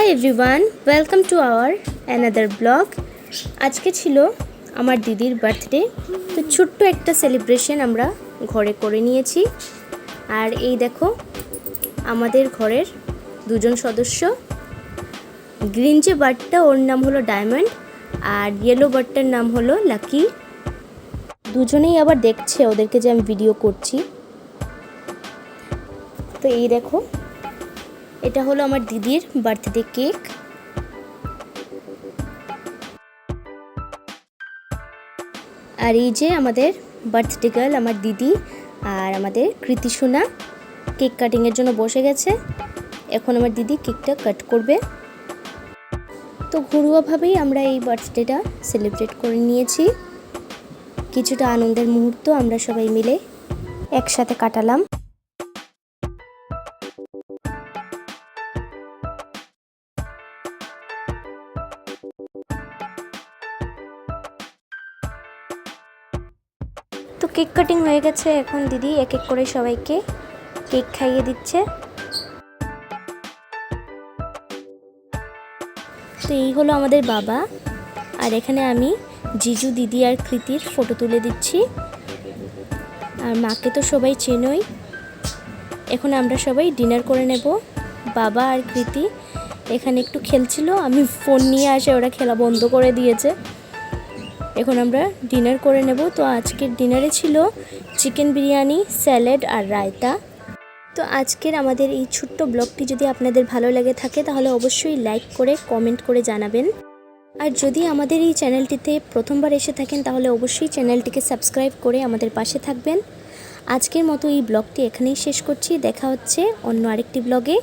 Hi everyone, welcome to our another blog. আজকে ছিল আমার দিদির বার্থডে, তো ছোট্ট একটা সেলিব্রেশন আমরা ঘরে করে নিয়েছি। আর এই দেখো আমাদের ঘরের দুজন সদস্য, গ্রিন যে বার্ডটা ওর নাম হলো ডায়মন্ড আর ইয়েলো বার্ডটার নাম হলো লাকি। দুজনেই আবার দেখছে ওদেরকে যে আমি ভিডিও করছি। তো এই দেখো এটা হলো আমার দিদির বার্থডে কেক। আর এই যে আমাদের বার্থডে গার্ল আমার দিদি আর আমাদের কৃতি সোনা কেক কাটিংয়ের জন্য বসে গেছে। এখন আমার দিদি কেকটা কাট করবে। তো ঘরোয়াভাবেই আমরা এই বার্থডেটা সেলিব্রেট করে নিয়েছি। কিছুটা আনন্দের মুহূর্ত আমরা সবাই মিলে একসাথে কাটালাম। তো কেক কাটিং হয়ে গেছে, এখন দিদি এক এক করে সবাইকে কেক খাইয়ে দিচ্ছে। তো এই হলো আমাদের বাবা, আর এখানে আমি জিজু, দিদি আর কৃতির ফটো তুলে দিচ্ছি। আর মাকে তো সবাই চেনই। এখন আমরা সবাই ডিনার করে নেব। বাবা আর কৃতি এখানে একটু খেলছিল, আমি ফোন নিয়ে আসে ওরা খেলা বন্ধ করে দিয়েছে। এখন আমরা ডিনার করে নেব। তো আজকের ডিনারে ছিল চিকেন বিরিয়ানি, স্যালাড আর রায়তা। তো আজকের আমাদের এই ছোট্ট ব্লগটি যদি আপনাদের ভালো লেগে থাকে তাহলে অবশ্যই লাইক করে কমেন্ট করে জানাবেন। আর যদি আমাদের এই চ্যানেলটিতে প্রথমবার এসে থাকেন তাহলে অবশ্যই চ্যানেলটিকে সাবস্ক্রাইব করে আমাদের পাশে থাকবেন। আজকের মতো এই ব্লগটি এখানেই শেষ করছি। দেখা হচ্ছে অন্য আরেকটি ব্লগে।